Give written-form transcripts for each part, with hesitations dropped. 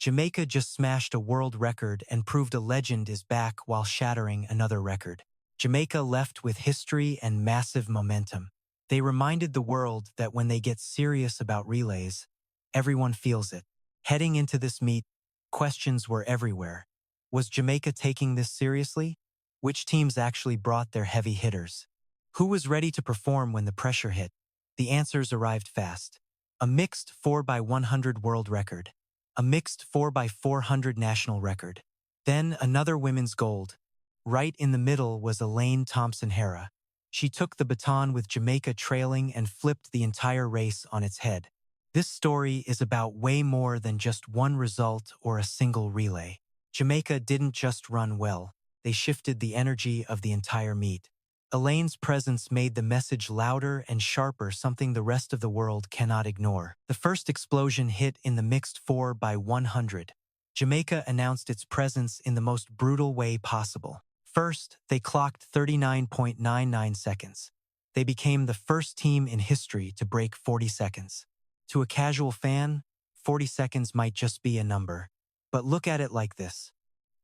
Jamaica just smashed a world record and proved a legend is back while shattering another record. Jamaica left with history and massive momentum. They reminded the world that when they get serious about relays, everyone feels it. Heading into this meet, questions were everywhere. Was Jamaica taking this seriously? Which teams actually brought their heavy hitters? Who was ready to perform when the pressure hit? The answers arrived fast. A mixed 4x100 world record. A mixed 4x400 national record. Then another women's gold. Right in the middle was Elaine Thompson-Herah. She took the baton with Jamaica trailing and flipped the entire race on its head. This story is about way more than just one result or a single relay. Jamaica didn't just run well, they shifted the energy of the entire meet. Elaine's presence made the message louder and sharper, something the rest of the world cannot ignore. The first explosion hit in the mixed 4x100. Jamaica announced its presence in the most brutal way possible. First, they clocked 39.99 seconds. They became the first team in history to break 40 seconds. To a casual fan, 40 seconds might just be a number. But look at it like this.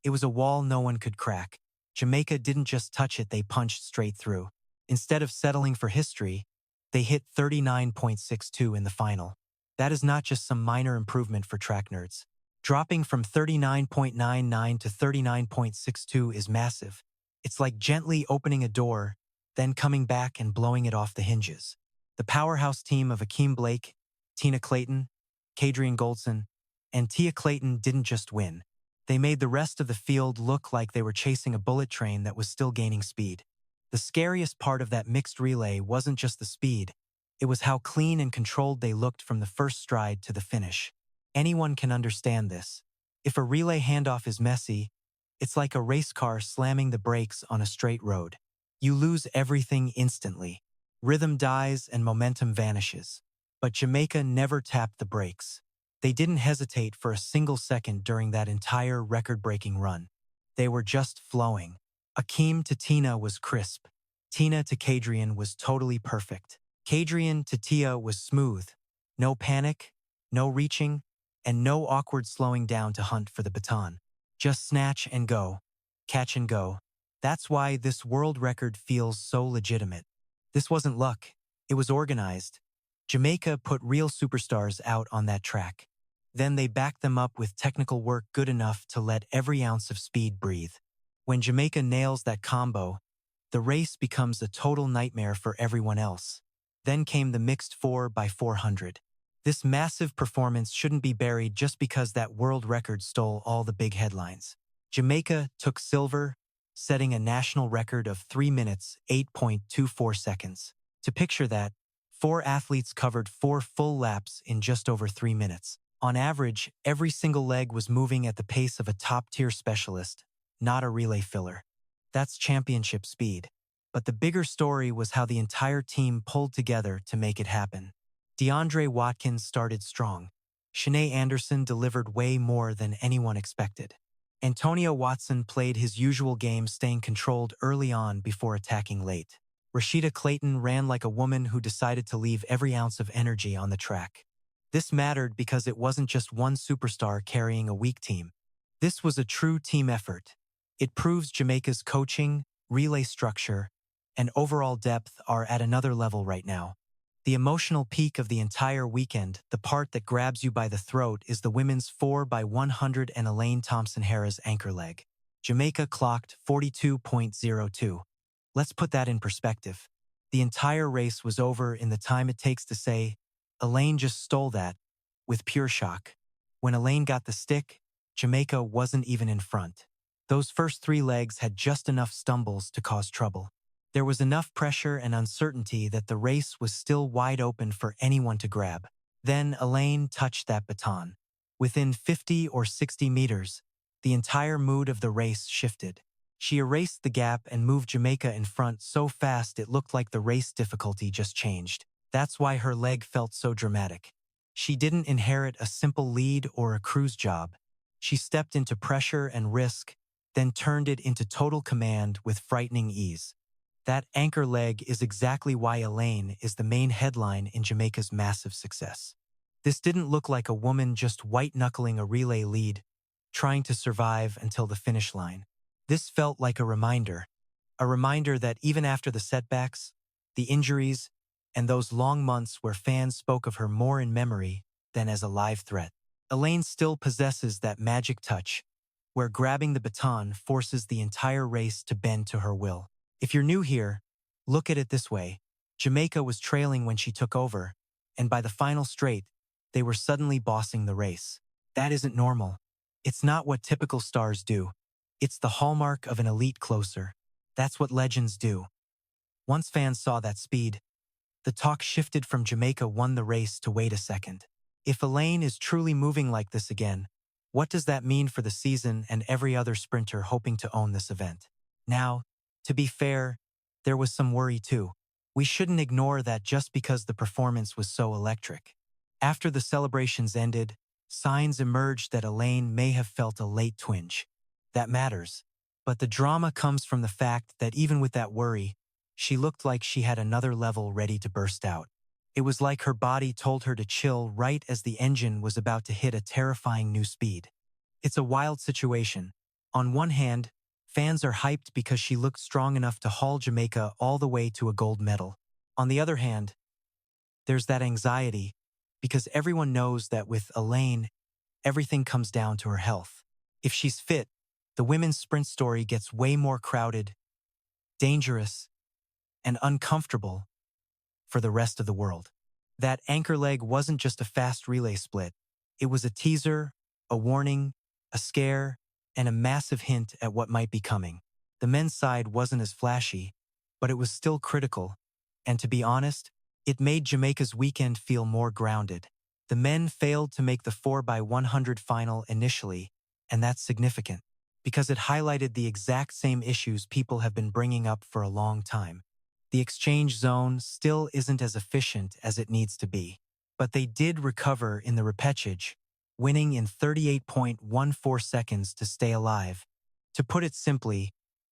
It was a wall no one could crack. Jamaica didn't just touch it, they punched straight through. Instead of settling for history, they hit 39.62 in the final. That is not just some minor improvement for track nerds. Dropping from 39.99 to 39.62 is massive. It's like gently opening a door, then coming back and blowing it off the hinges. The powerhouse team of Akeem Blake, Tina Clayton, Kadrian Goldson, and Tia Clayton didn't just win. They made the rest of the field look like they were chasing a bullet train that was still gaining speed. The scariest part of that mixed relay wasn't just the speed, it was how clean and controlled they looked from the first stride to the finish. Anyone can understand this. If a relay handoff is messy, it's like a race car slamming the brakes on a straight road. You lose everything instantly. Rhythm dies and momentum vanishes. But Jamaica never tapped the brakes. They didn't hesitate for a single second during that entire record-breaking run. They were just flowing. Akeem to Tina was crisp. Tina to Kadrian was totally perfect. Kadrian to Tia was smooth. No panic, no reaching, and no awkward slowing down to hunt for the baton. Just snatch and go. Catch and go. That's why this world record feels so legitimate. This wasn't luck. It was organized. Jamaica put real superstars out on that track. Then they backed them up with technical work good enough to let every ounce of speed breathe. When Jamaica nails that combo, the race becomes a total nightmare for everyone else. Then came the mixed 4x400. This massive performance shouldn't be buried just because that world record stole all the big headlines. Jamaica took silver, setting a national record of 3 minutes, 8.24 seconds. To picture that, 4 athletes covered 4 full laps in just over 3 minutes. On average, every single leg was moving at the pace of a top-tier specialist, not a relay filler. That's championship speed. But the bigger story was how the entire team pulled together to make it happen. DeAndre Watkins started strong. Shanae Anderson delivered way more than anyone expected. Antonio Watson played his usual game, staying controlled early on before attacking late. Rashida Clayton ran like a woman who decided to leave every ounce of energy on the track. This mattered because it wasn't just one superstar carrying a weak team. This was a true team effort. It proves Jamaica's coaching, relay structure, and overall depth are at another level right now. The emotional peak of the entire weekend, the part that grabs you by the throat, is the women's 4x100 and Elaine Thompson-Herah's anchor leg. Jamaica clocked 42.02. Let's put that in perspective. The entire race was over in the time it takes to say, Elaine just stole that, with pure shock. When Elaine got the stick, Jamaica wasn't even in front. Those first 3 legs had just enough stumbles to cause trouble. There was enough pressure and uncertainty that the race was still wide open for anyone to grab. Then Elaine touched that baton. Within 50 or 60 meters, the entire mood of the race shifted. She erased the gap and moved Jamaica in front so fast it looked like the race difficulty just changed. That's why her leg felt so dramatic. She didn't inherit a simple lead or a cruise job. She stepped into pressure and risk, then turned it into total command with frightening ease. That anchor leg is exactly why Elaine is the main headline in Jamaica's massive success. This didn't look like a woman just white-knuckling a relay lead, trying to survive until the finish line. This felt like a reminder that even after the setbacks, the injuries, and those long months where fans spoke of her more in memory than as a live threat, Elaine still possesses that magic touch, where grabbing the baton forces the entire race to bend to her will. If you're new here, look at it this way. Jamaica was trailing when she took over, and by the final straight, they were suddenly bossing the race. That isn't normal. It's not what typical stars do. It's the hallmark of an elite closer. That's what legends do. Once fans saw that speed, the talk shifted from Jamaica won the race to wait a second. If Elaine is truly moving like this again, what does that mean for the season and every other sprinter hoping to own this event? Now, to be fair, there was some worry too. We shouldn't ignore that just because the performance was so electric. After the celebrations ended, signs emerged that Elaine may have felt a late twinge. That matters. But the drama comes from the fact that even with that worry, she looked like she had another level ready to burst out. It was like her body told her to chill right as the engine was about to hit a terrifying new speed. It's a wild situation. On one hand, fans are hyped because she looked strong enough to haul Jamaica all the way to a gold medal. On the other hand, there's that anxiety, because everyone knows that with Elaine, everything comes down to her health. If she's fit, the women's sprint story gets way more crowded, dangerous, and uncomfortable for the rest of the world. That anchor leg wasn't just a fast relay split. It was a teaser, a warning, a scare, and a massive hint at what might be coming. The men's side wasn't as flashy, but it was still critical, and to be honest, it made Jamaica's weekend feel more grounded. The men failed to make the 4x100 final initially, and that's significant, because it highlighted the exact same issues people have been bringing up for a long time. The exchange zone still isn't as efficient as it needs to be, but they did recover in the repechage, winning in 38.14 seconds to stay alive. To put it simply,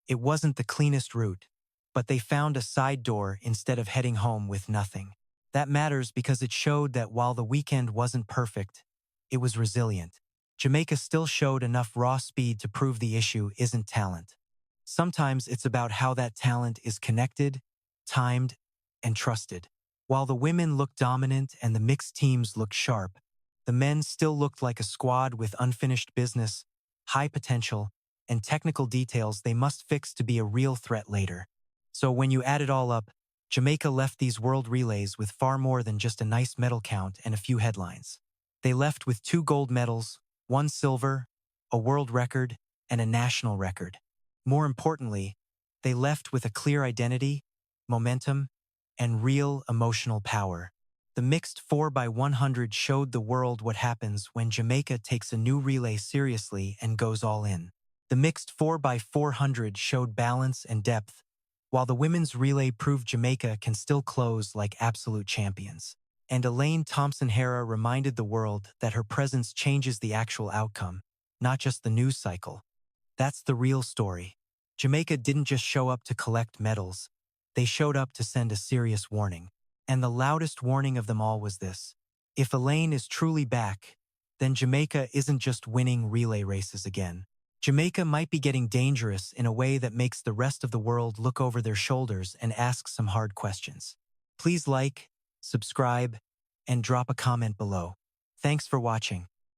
it wasn't the cleanest route, but they found a side door instead of heading home with nothing. That matters because it showed that while the weekend wasn't perfect, it was resilient. Jamaica still showed enough raw speed to prove the issue isn't talent. Sometimes it's about how that talent is connected, timed, and trusted. While the women looked dominant and the mixed teams looked sharp, the men still looked like a squad with unfinished business, high potential, and technical details they must fix to be a real threat later. So when you add it all up, Jamaica left these world relays with far more than just a nice medal count and a few headlines. They left with 2 gold medals, 1 silver, a world record, and a national record. More importantly, they left with a clear identity, momentum, and real emotional power. The mixed 4x100 showed the world what happens when Jamaica takes a new relay seriously and goes all in. The mixed 4x400 showed balance and depth, while the women's relay proved Jamaica can still close like absolute champions. And Elaine Thompson-Herah reminded the world that her presence changes the actual outcome, not just the news cycle. That's the real story. Jamaica didn't just show up to collect medals. They showed up to send a serious warning. And the loudest warning of them all was this: if Elaine is truly back, then Jamaica isn't just winning relay races again. Jamaica might be getting dangerous in a way that makes the rest of the world look over their shoulders and ask some hard questions. Please like, subscribe, and drop a comment below. Thanks for watching.